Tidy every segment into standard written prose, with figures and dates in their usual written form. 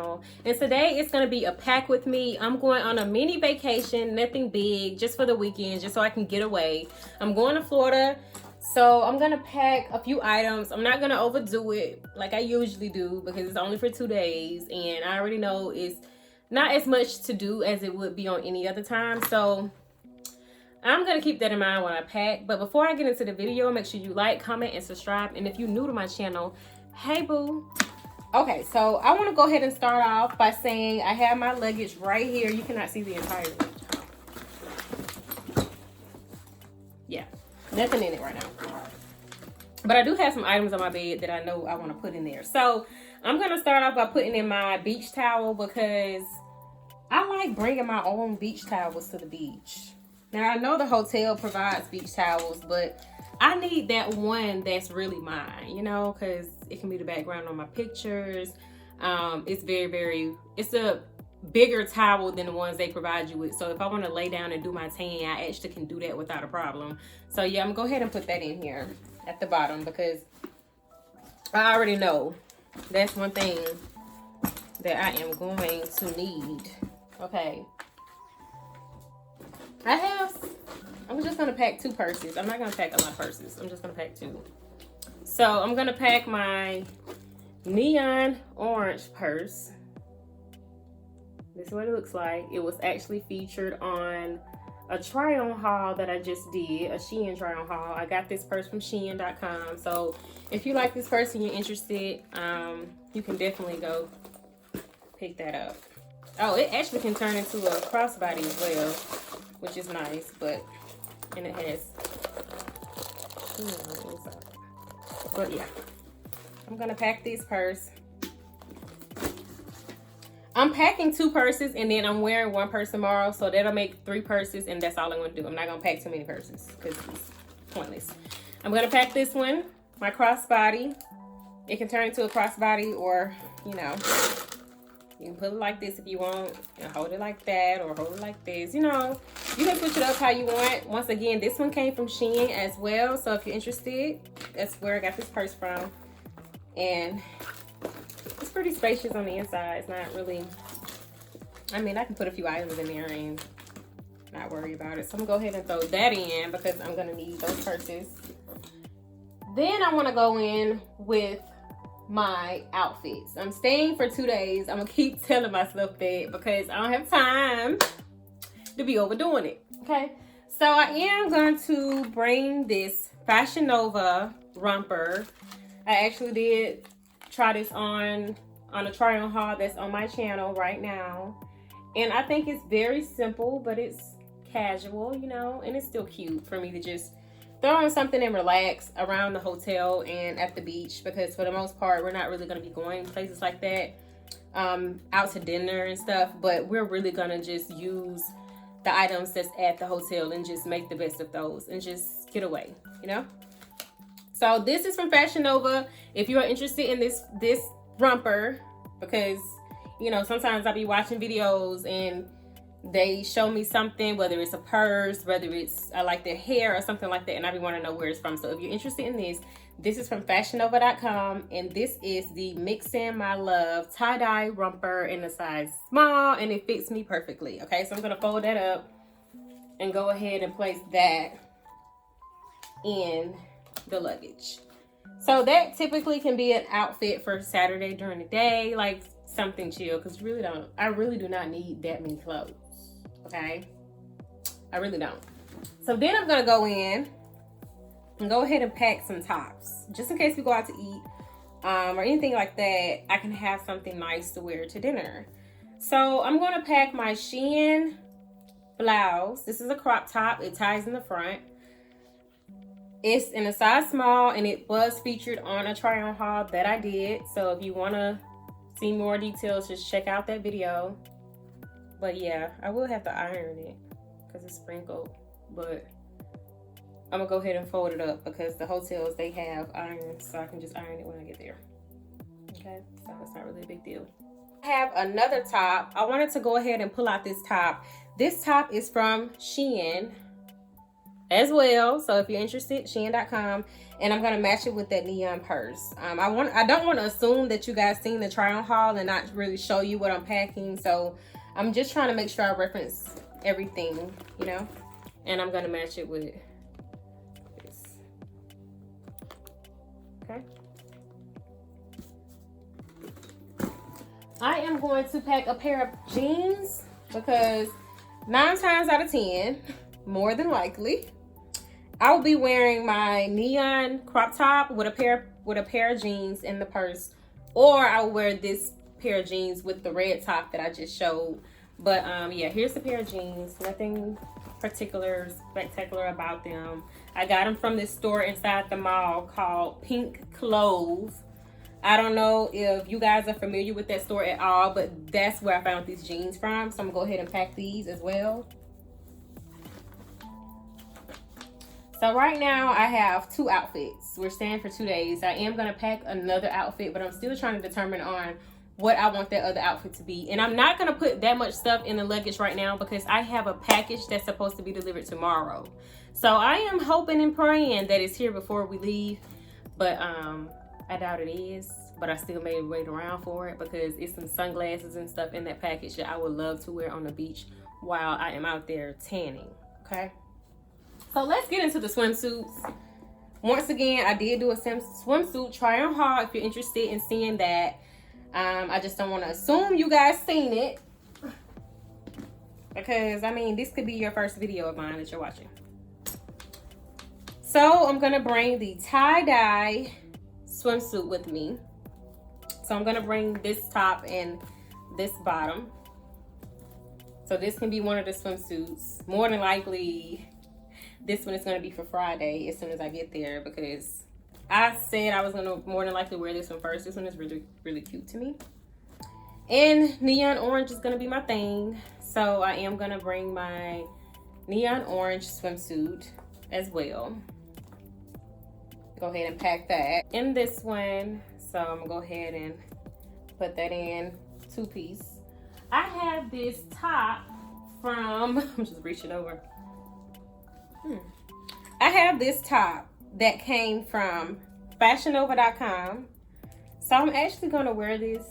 channel. And today it's going to be a pack with me. I'm going on a mini vacation, nothing big, just for the weekend, just so I can get away. I'm going to Florida, so I'm going to pack a few items. I'm not going to overdo it like I usually do because it's only for 2 days, and I already know it's not as much to do as it would be on any other time. So I'm going to keep that in mind when I pack. But before I get into the video, make sure you like, comment, and subscribe. And if you're new to my channel, hey boo. Okay, so I want to go ahead and start off by saying I have my luggage right here. You cannot see the entire luggage. Yeah, nothing in it right now. But I do have some items on my bed that I know I want to put in there. So I'm going to start off by putting in my beach towel because I like bringing my own beach towels to the beach. Now, I know the hotel provides beach towels, but I need that one that's really mine, you know, because it can be the background on my pictures. It's it's a bigger towel than the ones they provide you with. So if I want to lay down and do my tan, I actually can do that without a problem. So yeah, I'm going to go ahead and put that in here at the bottom because I already know that's one thing that I am going to need. Okay. I'm just gonna pack 2 purses. I'm not gonna pack a lot of purses. I'm just gonna pack 2. So I'm gonna pack my neon orange purse. This is what it looks like. It was actually featured on a try-on haul that I just did, a Shein try-on haul. I got this purse from Shein.com. So if you like this purse and you're interested, you can definitely go pick that up. Oh, it actually can turn into a crossbody as well, which is nice, and it has, but yeah, I'm gonna pack this purse. I'm packing 2 purses and then I'm wearing 1 purse tomorrow, so that'll make 3 purses, and that's all I'm gonna do. I'm not gonna pack too many purses because it's pointless. I'm gonna pack this one, my crossbody. It can turn into a crossbody, or you know, you can put it like this if you want, and hold it like that, or hold it like this. You know, you can switch it up how you want. Once again, this one came from Shein as well. So if you're interested, that's where I got this purse from. And it's pretty spacious on the inside. It's not really, I mean, I can put a few items in there and not worry about it. So I'm gonna go ahead and throw that in because I'm gonna need those purses. Then I wanna go in with my outfits. I'm staying for 2 days. I'm gonna keep telling myself that because I don't have time to be overdoing it. Okay, so I am going to bring this Fashion Nova romper. I actually did try this on a try-on haul that's on my channel right now, and I think it's very simple, but it's casual, you know, and it's still cute for me to just throw on something and relax around the hotel and at the beach, because for the most part we're not really going to be going places like that, out to dinner and stuff, but we're really going to just use the items that's at the hotel and just make the best of those and just get away, you know. So this is from Fashion Nova. If you are interested in this romper, because you know, sometimes I'll be watching videos and they show me something, whether it's a purse, whether it's I like their hair or something like that, and I be want to know where it's from. So if you're interested in this is from fashionnova.com, and this is the Mix In My Love tie-dye romper in a size small, and it fits me perfectly. Okay, so I'm gonna fold that up and go ahead and place that in the luggage. So that typically can be an outfit for Saturday during the day, like something chill, because I really do not need that many clothes. Okay, I really don't. So then I'm gonna go in and go ahead and pack some tops, just in case we go out to eat or anything like that. I can have something nice to wear to dinner. So I'm gonna pack my Shein blouse. This is a crop top. It ties in the front. It's in a size small, and it was featured on a try-on haul that I did. So if you wanna see more details, just check out that video. But yeah, I will have to iron it because it's sprinkled, but I'm gonna go ahead and fold it up because the hotels, they have irons, so I can just iron it when I get there. Okay, so it's not really a big deal. I have another top. I wanted to go ahead and pull out this top. This top is from Shein, as well. So if you're interested, Shein.com. And I'm gonna match it with that neon purse. I don't want to assume that you guys seen the try on haul and not really show you what I'm packing. So I'm just trying to make sure I reference everything, you know. And I'm gonna match it with this. Okay. I am going to pack a pair of jeans because 9 times out of 10, more than likely, I will be wearing my neon crop top with a pair of jeans in the purse, or I will wear this pair of jeans with the red top that I just showed. But yeah, here's the pair of jeans. Nothing particular, spectacular about them. I got them from this store inside the mall called Pink Clove. I don't know if you guys are familiar with that store at all, but that's where I found these jeans from. So I'm gonna go ahead and pack these as well. So right now I have 2 outfits. We're staying for 2 days. I am gonna pack another outfit, but I'm still trying to determine on what I want that other outfit to be. And I'm not gonna put that much stuff in the luggage right now because I have a package that's supposed to be delivered tomorrow. So I am hoping and praying that it's here before we leave, but I doubt it is. But I still may wait around for it because it's some sunglasses and stuff in that package that I would love to wear on the beach while I am out there tanning, okay? So let's get into the swimsuits. Once again, I did do a swimsuit try on haul if you're interested in seeing that. I just don't want to assume you guys seen it because, I mean, this could be your first video of mine that you're watching. So I'm going to bring the tie-dye swimsuit with me. So I'm going to bring this top and this bottom. So this can be one of the swimsuits. More than likely, this one is going to be for Friday as soon as I get there because I said I was going to more than likely wear this one first. This one is really, really cute to me. And neon orange is going to be my thing. So I am going to bring my neon orange swimsuit as well. Go ahead and pack that in this one. So I'm going to go ahead and put that in 2-piece. I have this top from, I'm just reaching over. I have this top that came from fashionnova.com. So I'm actually going to wear this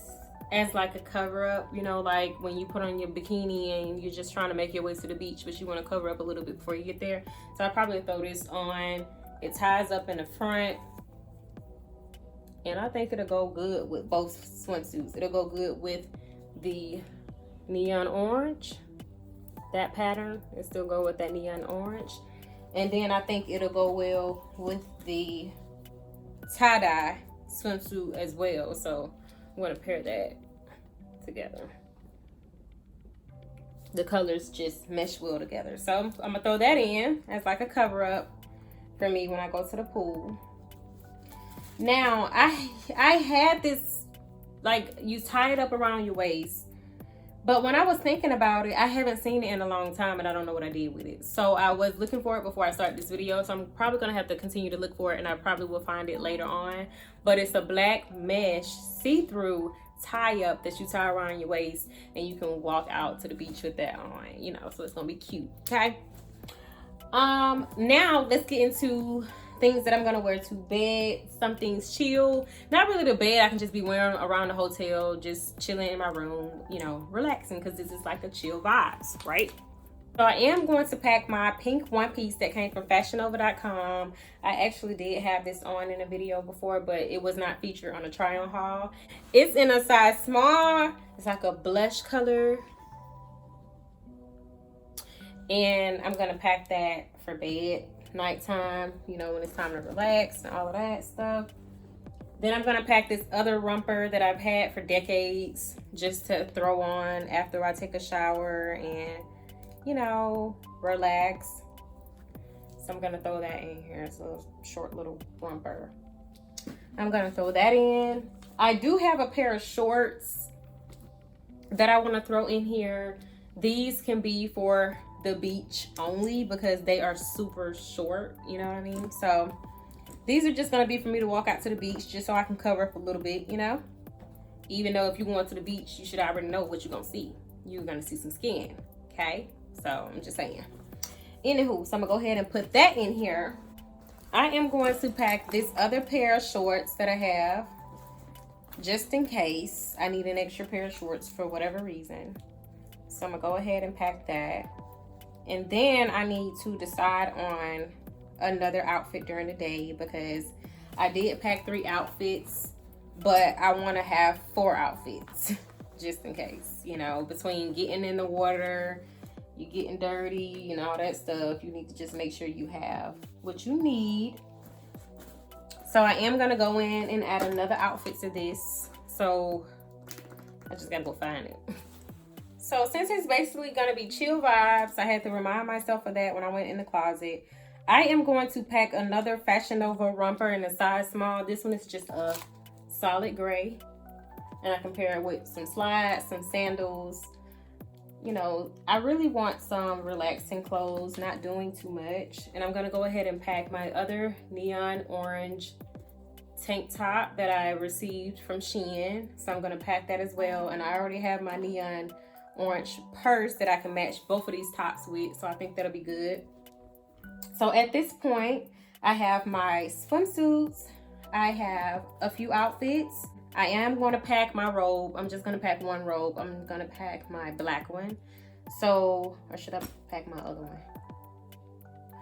as like a cover up, you know, like when you put on your bikini and you're just trying to make your way to the beach, but you want to cover up a little bit before you get there. So I'll probably throw this on. It ties up in the front. And I think it'll go good with both swimsuits. It'll go good with the neon orange. That pattern, it still go with that neon orange. And then I think it'll go well with the tie-dye swimsuit as well. So I'm gonna pair that together. The colors just mesh well together. So I'm gonna throw that in as like a cover up for me when I go to the pool. Now I had this, like, you tie it up around your waist, but when I was thinking about it, I haven't seen it in a long time and I don't know what I did with it. So I was looking for it before I started this video, so I'm probably gonna have to continue to look for it and I probably will find it later on. But it's a black mesh see-through tie-up that you tie around your waist and you can walk out to the beach with that on, you know, so it's gonna be cute, okay? Now let's get into things that I'm gonna wear to bed. Some things chill, not really to bed. I can just be wearing around the hotel, just chilling in my room, you know, relaxing, because this is like a chill vibes, right? So I am going to pack my pink one-piece that came from fashionnova.com. I actually did have this on in a video before, but it was not featured on a try-on haul. It's in a size small. It's like a blush color. And I'm gonna pack that for bed, nighttime, you know, when it's time to relax and all of that stuff. Then I'm gonna pack this other romper that I've had for decades just to throw on after I take a shower and, you know, relax. So I'm gonna throw that in here. It's a short little romper. I'm gonna throw that in. I do have a pair of shorts that I want to throw in here. These can be for the beach only because they are super short, you know what I mean? So these are just gonna be for me to walk out to the beach just so I can cover up a little bit, you know? Even though if you're going to the beach, you should already know what you're gonna see. You're gonna see some skin, okay? So I'm just saying. Anywho, so I'm gonna go ahead and put that in here. I am going to pack this other pair of shorts that I have, just in case I need an extra pair of shorts for whatever reason. So I'm gonna go ahead and pack that. And then I need to decide on another outfit during the day, because I did pack 3 outfits, but I want to have 4 outfits just in case, you know, between getting in the water, you getting dirty, and all that stuff. You need to just make sure you have what you need. So I am gonna go in and add another outfit to this. So I just gotta go find it. So since it's basically gonna be chill vibes, I had to remind myself of that when I went in the closet. I am going to pack another Fashion Nova romper in a size small. This one is just a solid gray, and I can pair it with some slides, some sandals. You know, I really want some relaxing clothes, not doing too much. And I'm gonna go ahead and pack my other neon orange tank top that I received from Shein. So I'm gonna pack that as well. And I already have my neon orange purse that I can match both of these tops with. So I think that'll be good. So at this point, I have my swimsuits. I have a few outfits. I am going to pack my robe. I'm just going to pack one robe. I'm going to pack my black one. So, or should I pack my other one?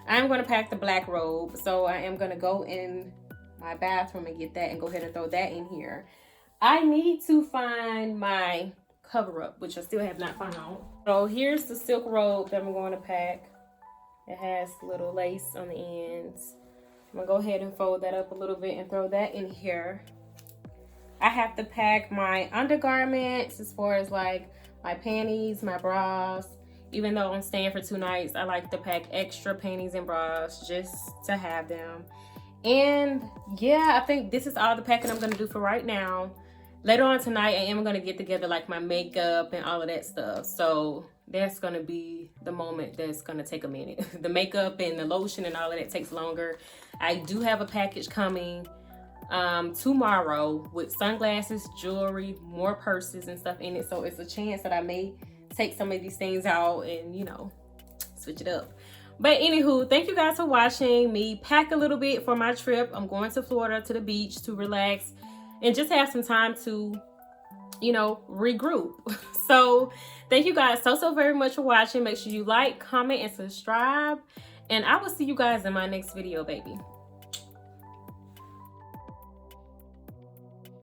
I'm going to pack the black robe. So I am going to go in my bathroom and get that and go ahead and throw that in here. I need to find my cover up, which I still have not found. So here's the silk robe that I'm going to pack. It has little lace on the ends. I'm going to go ahead and fold that up a little bit and throw that in here. I have to pack my undergarments as far as like my panties, my bras. Even though I'm staying for 2 nights, I like to pack extra panties and bras just to have them. And yeah, I think this is all the packing I'm going to do for right now. Later on tonight, I am going to get together like my makeup and all of that stuff. So that's going to be the moment that's going to take a minute. The makeup and the lotion and all of that takes longer. I do have a package coming tomorrow with sunglasses, jewelry, more purses and stuff in it. So it's a chance that I may take some of these things out and, you know, switch it up. But anywho, thank you guys for watching me pack a little bit for my trip. I'm going to Florida to the beach to relax and just have some time to, you know, regroup. So thank you guys so very much for watching. Make sure you like, comment, and subscribe. And I will see you guys in my next video, baby.